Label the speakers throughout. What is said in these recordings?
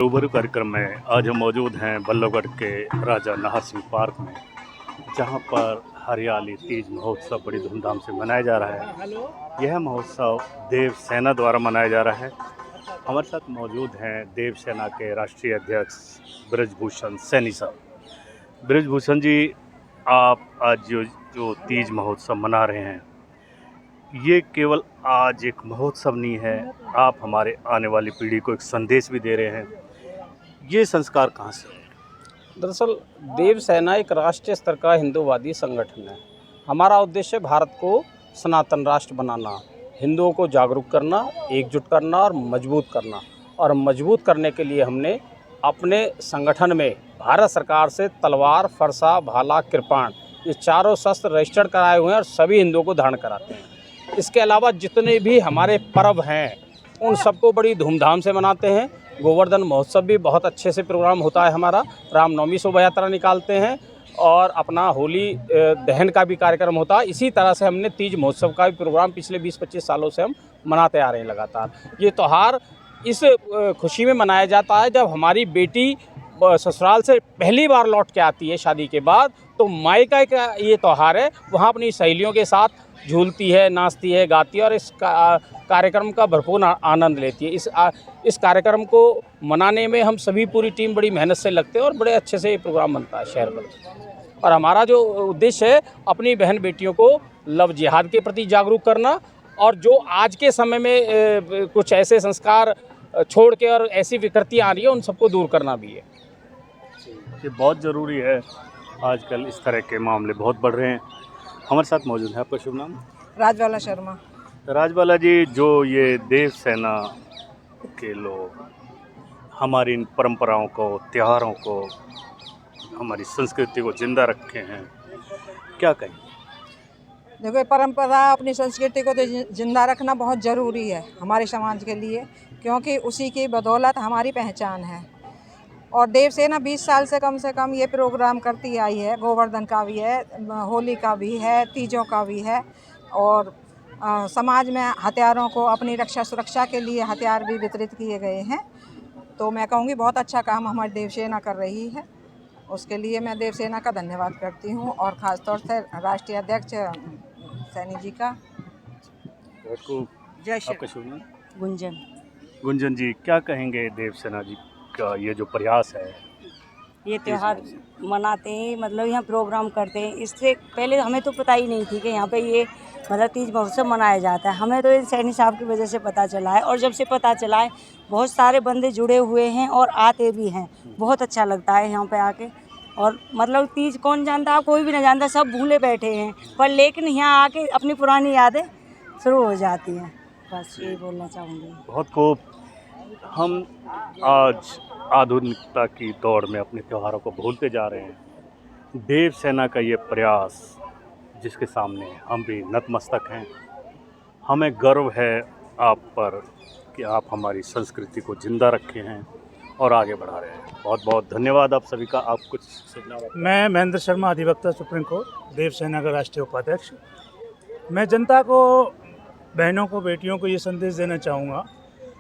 Speaker 1: रूबरू कार्यक्रम में आज हम मौजूद हैं बल्लभगढ़ के राजा नाहर सिंह पार्क में, जहां पर हरियाली तीज महोत्सव बड़ी धूमधाम से मनाया जा रहा है। यह महोत्सव देव सेना द्वारा मनाया जा रहा है। हमारे साथ मौजूद हैं देव सेना के राष्ट्रीय अध्यक्ष ब्रजभूषण सैनी साहब। ब्रजभूषण जी, आप आज जो तीज महोत्सव मना रहे हैं, ये केवल आज एक महोत्सव नहीं है, आप हमारे आने वाली पीढ़ी को एक संदेश भी दे रहे हैं। ये संस्कार कहाँ से है?
Speaker 2: दरअसल देव सेना एक राष्ट्रीय स्तर का हिंदूवादी संगठन है। हमारा उद्देश्य भारत को सनातन राष्ट्र बनाना, हिंदुओं को जागरूक करना, एकजुट करना और मजबूत करना। और मजबूत करने के लिए हमने अपने संगठन में भारत सरकार से तलवार, फरसा, भाला, कृपाण, ये चारों शस्त्र रजिस्टर्ड कराए हुए हैं और सभी हिंदुओं को धारण कराते हैं। इसके अलावा जितने भी हमारे पर्व हैं उन सबको बड़ी धूमधाम से मनाते हैं। गोवर्धन महोत्सव भी बहुत अच्छे से प्रोग्राम होता है हमारा। रामनवमी शोभा यात्रा निकालते हैं और अपना होली दहन का भी कार्यक्रम होता है। इसी तरह से हमने तीज महोत्सव का भी प्रोग्राम पिछले 20-25 सालों से हम मनाते आ रहे हैं लगातार। ये त्यौहार इस खुशी में मनाया जाता है जब हमारी बेटी ससुराल से पहली बार लौट के आती है शादी के बाद, तो मायका का ये त्यौहार है। वहाँ अपनी सहेलियों के साथ झूलती है, नाचती है, गाती है और इस कार्यक्रम का भरपूर आनंद लेती है। इस कार्यक्रम को मनाने में हम सभी पूरी टीम बड़ी मेहनत से लगते हैं और बड़े अच्छे से ये प्रोग्राम बनता है शहर भर। और हमारा जो उद्देश्य है अपनी बहन बेटियों को लव जिहाद के प्रति जागरूक करना, और जो आज के समय में कुछ ऐसे संस्कार छोड़ के और ऐसी विकृतियाँ आ रही है उन सबको दूर करना भी है।
Speaker 1: ये बहुत ज़रूरी है। आजकल इस तरह के मामले बहुत बढ़ रहे हैं। हमारे साथ मौजूद है, आपका शुभ नाम?
Speaker 3: राजबाला शर्मा।
Speaker 1: राजबाला जी, जो ये देव सेना के लोग हमारी इन परंपराओं को, त्योहारों को, हमारी संस्कृति को जिंदा रखे हैं, क्या कहें?
Speaker 3: देखो, परंपरा अपनी संस्कृति को तो जिंदा रखना बहुत ज़रूरी है हमारे समाज के लिए, क्योंकि उसी की बदौलत हमारी पहचान है। और देव सेना 20 साल से कम ये प्रोग्राम करती आई है। गोवर्धन का भी है, होली का भी है, तीजों का भी है। और समाज में हथियारों को अपनी रक्षा सुरक्षा के लिए हथियार भी वितरित किए गए हैं। तो मैं कहूँगी बहुत अच्छा काम हमारी देव सेना कर रही है। उसके लिए मैं देव सेना का धन्यवाद करती हूँ, और ख़ास तौर से राष्ट्रीय अध्यक्ष सैनी जी का।
Speaker 1: जय श्री। आपका शुभ नाम?
Speaker 4: गुंजन।
Speaker 1: गुंजन जी, क्या कहेंगे देव सेना जी का ये जो प्रयास है?
Speaker 4: ये त्यौहार मनाते हैं, मतलब यहाँ प्रोग्राम करते हैं। इससे पहले हमें तो पता ही नहीं थी कि यहाँ पे ये मतलब तीज महोत्सव मनाया जाता है। हमें तो सैनी साहब की वजह से पता चला है, और जब से पता चला है बहुत सारे बंदे जुड़े हुए हैं और आते भी हैं। बहुत अच्छा लगता है यहाँ पे आके। और मतलब तीज कौन जानता है, कोई भी नहीं जानता, सब भूले बैठे हैं, पर लेकिन यहाँ आके अपनी पुरानी यादें शुरू हो जाती हैं। बस यही बोलना चाहूँगी।
Speaker 1: बहुत खूब। हम आज आधुनिकता की दौड़ में अपने त्योहारों को भूलते जा रहे हैं। देव सेना का ये प्रयास, जिसके सामने हम भी नतमस्तक हैं, हमें गर्व है आप पर कि आप हमारी संस्कृति को जिंदा रखे हैं और आगे बढ़ा रहे हैं। बहुत बहुत धन्यवाद आप सभी का। आप कुछ सुझाव?
Speaker 5: मैं महेंद्र शर्मा, अधिवक्ता सुप्रीम कोर्ट, देव सेना का राष्ट्रीय उपाध्यक्ष। मैं जनता को, बहनों को, बेटियों को ये संदेश देना चाहूँगा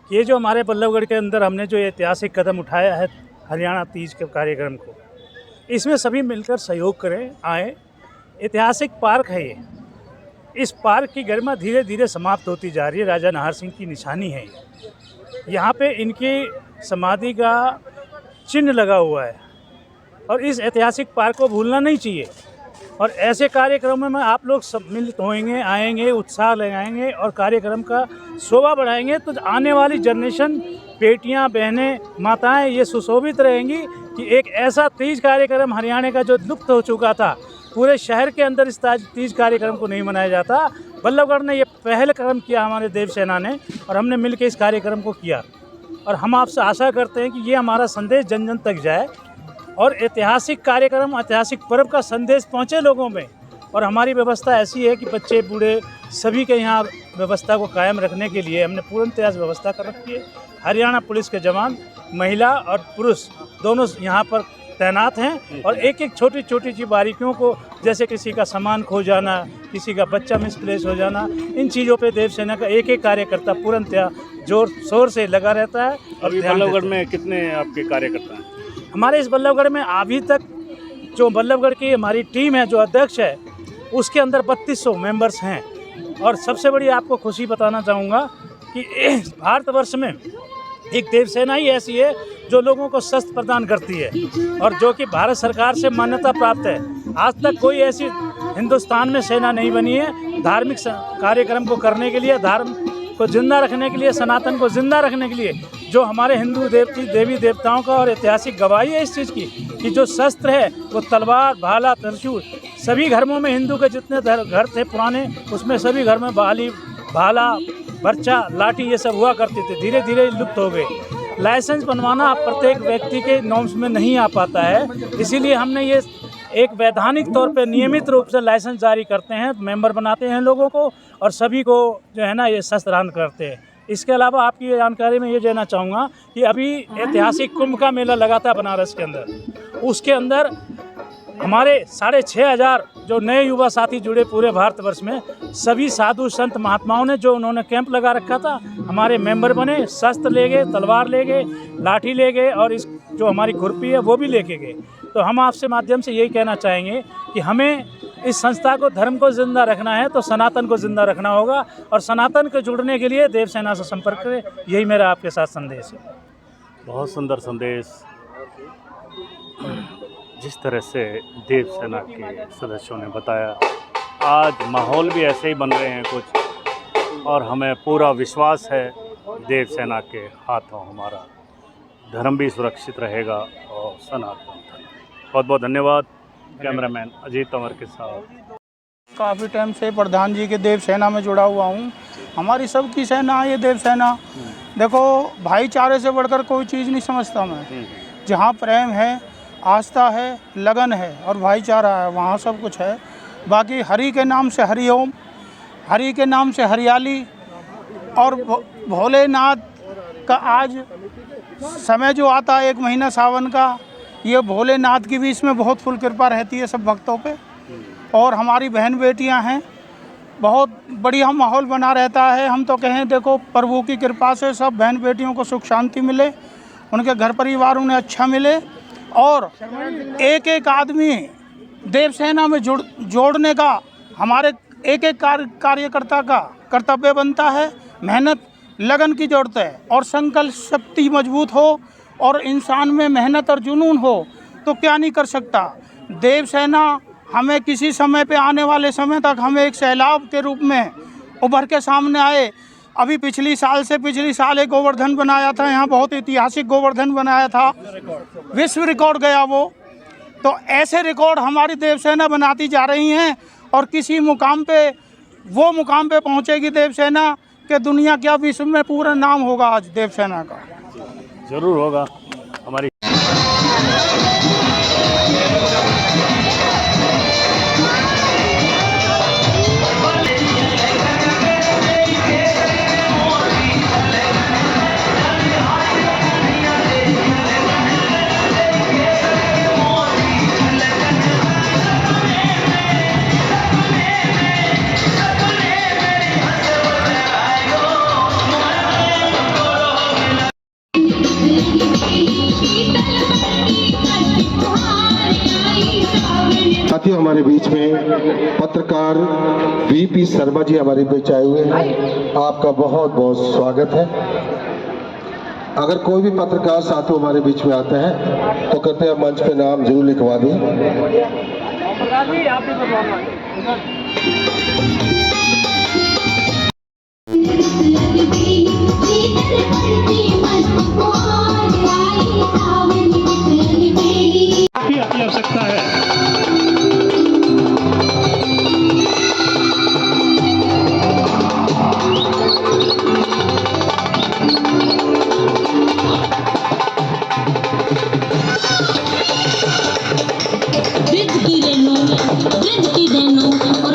Speaker 5: कि ये जो हमारे बल्लभगढ़ के अंदर हमने जो ऐतिहासिक कदम उठाया है हरियाणा तीज के कार्यक्रम को, इसमें सभी मिलकर सहयोग करें, आए। ऐतिहासिक पार्क है ये। इस पार्क की गरिमा धीरे धीरे समाप्त होती जा रही है। राजा नाहर सिंह की निशानी है ये। यहाँ पे इनकी समाधि का चिन्ह लगा हुआ है, और इस ऐतिहासिक पार्क को भूलना नहीं चाहिए। और ऐसे कार्यक्रमों में आप लोग सम्मिलित होंगे, आएंगे, उत्साह लगाएंगे और कार्यक्रम का शोभा बढ़ाएंगे, तो आने वाली जनरेशन, बेटियां, बहनें, माताएं ये सुशोभित रहेंगी कि एक ऐसा तीज कार्यक्रम हरियाणा का जो लुप्त हो चुका था, पूरे शहर के अंदर इस तीज कार्यक्रम को नहीं मनाया जाता। बल्लभगढ़ ने ये पहल कदम किया हमारे देव सेना ने, और हमने मिलकर इस कार्यक्रम को किया। और हम आपसे आशा करते हैं कि ये हमारा संदेश जन जन तक जाए, और ऐतिहासिक कार्यक्रम, ऐतिहासिक पर्व का संदेश पहुँचे लोगों में। और हमारी व्यवस्था ऐसी है कि बच्चे, बूढ़े, सभी के यहाँ व्यवस्था को कायम रखने के लिए हमने पूर्णतः व्यवस्था कर रखी है। हरियाणा पुलिस के जवान, महिला और पुरुष दोनों यहाँ पर तैनात हैं और एक एक छोटी छोटी सी बारीकियों को, जैसे किसी का सामान खो जाना, किसी का बच्चा मिसप्लेस हो जाना, इन चीज़ों पे देव सेना का एक एक कार्यकर्ता पूर्णतया जोर शोर से लगा रहता है। और
Speaker 1: बल्लभगढ़ में कितने आपके कार्यकर्ता हैं?
Speaker 5: हमारे इस बल्लभगढ़ में अभी तक जो बल्लभगढ़ की हमारी टीम है, जो अध्यक्ष है, उसके अंदर 3200 मेंबर्स हैं। और सबसे बड़ी आपको खुशी बताना चाहूँगा कि भारतवर्ष में एक देवसेना ही ऐसी है जो लोगों को शस्त्र प्रदान करती है और जो कि भारत सरकार से मान्यता प्राप्त है। आज तक कोई ऐसी हिंदुस्तान में सेना नहीं बनी है धार्मिक कार्यक्रम को करने के लिए, धर्म को जिंदा रखने के लिए, सनातन को जिंदा रखने के लिए। जो हमारे हिंदू देवी देवताओं का और ऐतिहासिक गवाही है इस चीज़ की कि जो शस्त्र है वो तलवार, भाला, त्रिशूल, सभी घरों में हिंदू के जितने घर थे पुराने, उसमें सभी घर में भाला, बर्चा, लाठी ये सब हुआ करते थे। धीरे धीरे लुप्त हो गए। लाइसेंस बनवाना प्रत्येक व्यक्ति के नॉर्म्स में नहीं आ पाता है, इसीलिए हमने ये एक वैधानिक तौर पे नियमित रूप से लाइसेंस जारी करते हैं, मेंबर बनाते हैं लोगों को और सभी को जो है ना ये शस्त्रान करते हैं। इसके अलावा आपकी जानकारी में ये देना चाहूँगा कि अभी ऐतिहासिक कुंभ का मेला लगा था बनारस के अंदर, उसके अंदर हमारे 6500 जो नए युवा साथी जुड़े पूरे भारतवर्ष में, सभी साधु संत महात्माओं ने जो उन्होंने कैंप लगा रखा था, हमारे मेंबर बने, शस्त्र ले गए, तलवार ले गए, लाठी ले गए और इस जो हमारी खुरपी है वो भी लेके गए। तो हम आपसे माध्यम से यही कहना चाहेंगे कि हमें इस संस्था को, धर्म को जिंदा रखना है तो सनातन को जिंदा रखना होगा और सनातन को जुड़ने के लिए देव सेना से संपर्क करें। यही मेरा आपके साथ संदेश है।
Speaker 1: बहुत सुंदर संदेश। जिस तरह से देव सेना के सदस्यों ने बताया, आज माहौल भी ऐसे ही बन रहे हैं कुछ, और हमें पूरा विश्वास है देव सेना के हाथों हमारा धर्म भी सुरक्षित रहेगा और सनातन धर्म। बहुत बहुत धन्यवाद। कैमरामैन अजीत तंवर के साथ।
Speaker 6: काफ़ी टाइम से प्रधान जी के देव सेना में जुड़ा हुआ हूँ। हमारी सबकी सेना है ये देव सेना। देखो, भाईचारे से बढ़कर कोई चीज़ नहीं समझता मैं। जहाँ प्रेम है, आस्था है, लगन है और भाईचारा है, वहाँ सब कुछ है। बाकी हरि के नाम से हरिओम, हरि के नाम से हरियाली और भोलेनाथ का आज समय जो आता है 1 महीना सावन का, ये भोलेनाथ की भी इसमें बहुत फुल कृपा रहती है सब भक्तों पे। और हमारी बहन बेटियां हैं, बहुत बढ़िया माहौल बना रहता है। हम तो कहें, देखो, प्रभु की कृपा से सब बहन बेटियों को सुख शांति मिले, उनके घर परिवार उन्हें अच्छा मिले और एक एक आदमी देव सेना में जोड़ने का हमारे एक एक कार्यकर्ता का कर्तव्य बनता है। मेहनत लगन की ज़रूरत है और संकल्प शक्ति मजबूत हो और इंसान में मेहनत और जुनून हो तो क्या नहीं कर सकता। देव सेना हमें किसी समय पे, आने वाले समय तक हमें एक सैलाब के रूप में उभर के सामने आए। अभी पिछली साल एक गोवर्धन बनाया था, यहाँ बहुत ऐतिहासिक गोवर्धन बनाया था, विश्व रिकॉर्ड गया वो। तो ऐसे रिकॉर्ड हमारी देव सेना बनाती जा रही हैं और किसी मुकाम पे, वो मुकाम पे पहुँचेगी देव सेना कि दुनिया क्या विश्व में पूरा नाम होगा आज देव सेना का।
Speaker 1: ज़रूर होगा। हमारी
Speaker 7: साथियों, हमारे बीच में पत्रकार वीपी शर्मा जी हमारे बीच आए हुए हैं। आपका बहुत बहुत स्वागत है। अगर कोई भी पत्रकार साथियों हमारे बीच में आते हैं तो कहते हैं मंच पे नाम जरूर लिखवा दें।
Speaker 5: आपकी आवश्यकता है।
Speaker 8: ब्रिज की रेनों और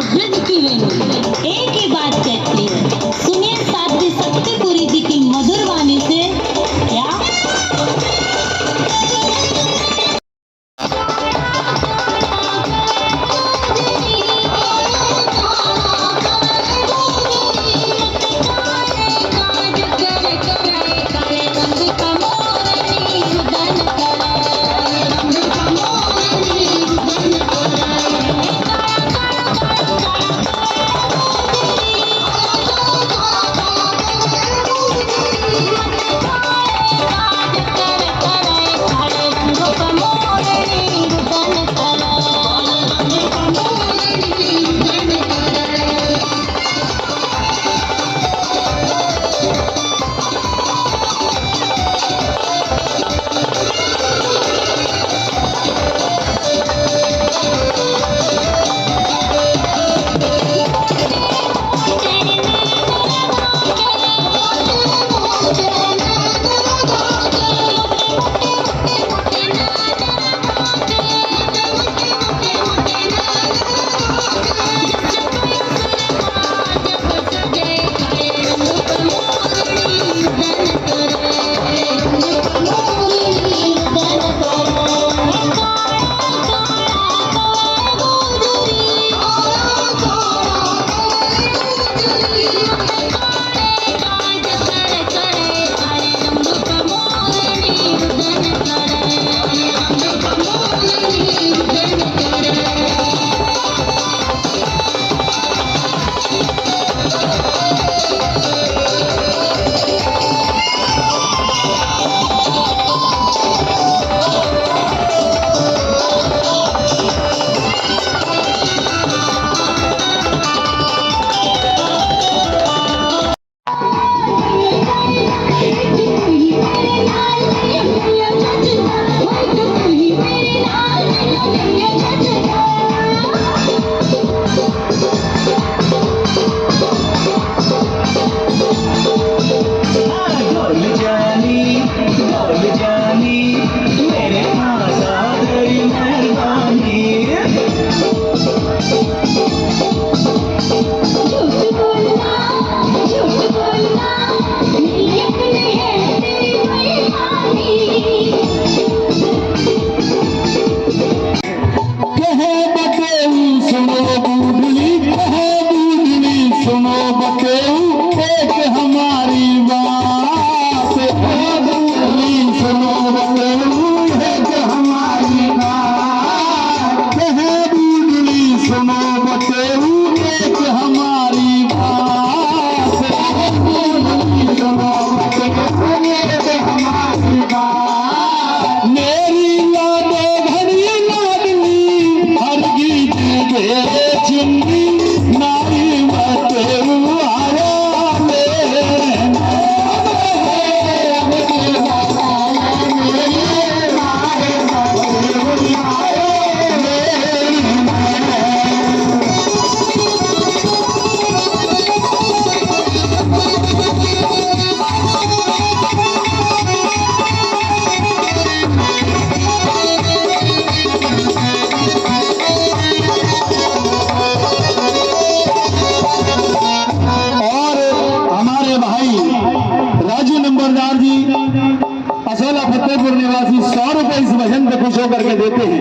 Speaker 8: वासी 100 रुपए इस भजन पे खुश होकर के देते हैं।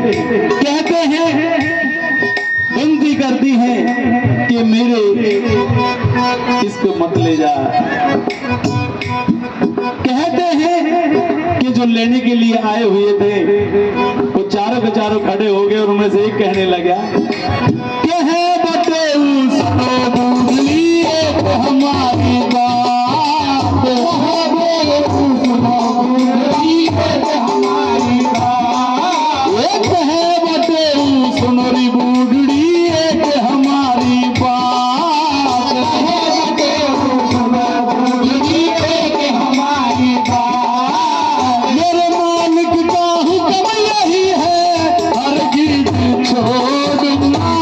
Speaker 8: कहते हैं, विनती करती हैं कि मेरे इसको मत ले जा। कहते हैं कि जो लेने के लिए आए हुए थे वो चारों के चारों खड़े हो गए और उनमें से एक कहने लगा कि है बटे हमारी बात, एक है बटे सुनोरी बूढ़ी, एक हमारी बात, मेरे मालिक का हुक्म यही है, हर चीज छोड़ना,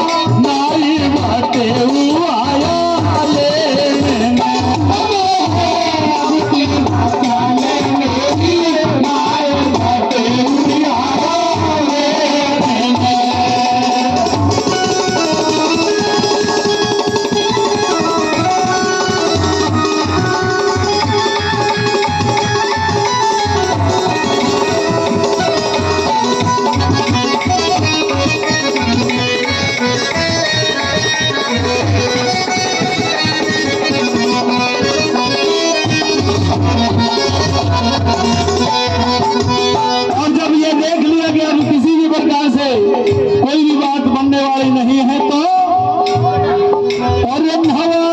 Speaker 8: नाई बाटे आया लेने। और जब ये देख लिया गया कि किसी भी प्रकार से कोई भी बात बनने वाली नहीं है तो और नवा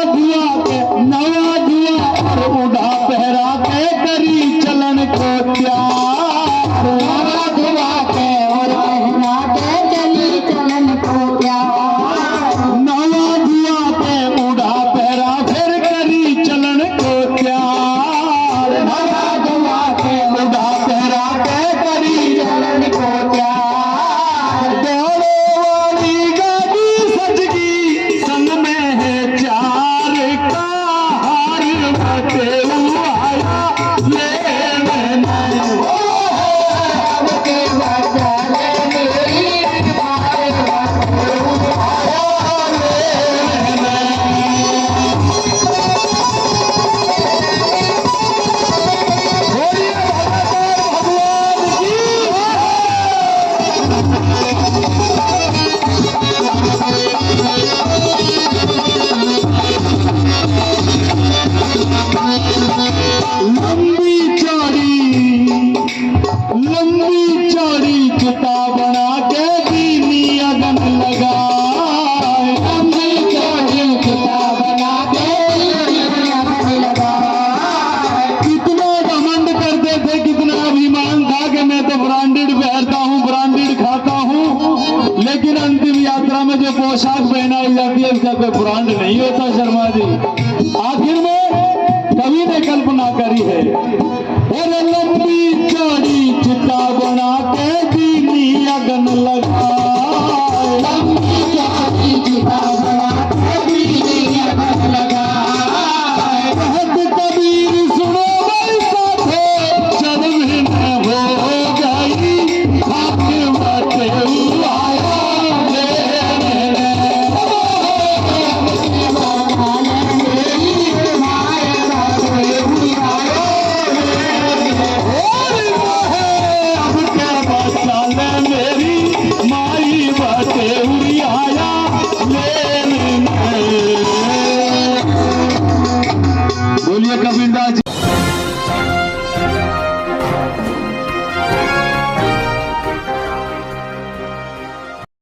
Speaker 8: धुआ और उड़ा पहरा के करी चलन को प्यार, नवा धुआ के और पहरा के चली चलन को प्यार, नवा धुआ के उड़ा पहरा फिर करी चलन को प्यार, नवा धुआ के उड़ा पहरा के करी चलन को प्यार। दौड़े वाली गाड़ी सज गई, संग में है चार का हार, बटे आया लेने। लंबी चौड़ी चिता बना के दीनी अगन लगाए, लंबी चौड़ी चिता बना के दीनी अगन लगाए। कितना घमंड करते थे, कितना अभिमान था कि मैं तो ब्रांडेड पहनता हूँ, ब्रांडेड खाता हूँ, लेकिन अंतिम यात्रा में जो पोशाक पहनाई जाती है उसका कोई ब्रांड नहीं होता शर्मा जी। आखिर में कवि ने कल्पना करी है, और लंबी चौड़ी चिता बना के दीनी अगन लगाए, लंबी चौड़ी चिता बना के दीनी अगन लगाए। कहत कबीर सुनो भाई साथे, जन्म में हो गई खाक बाटे आया लेने। मेरी माई बाटे आया लेने। बोलिए कबीरदास जी।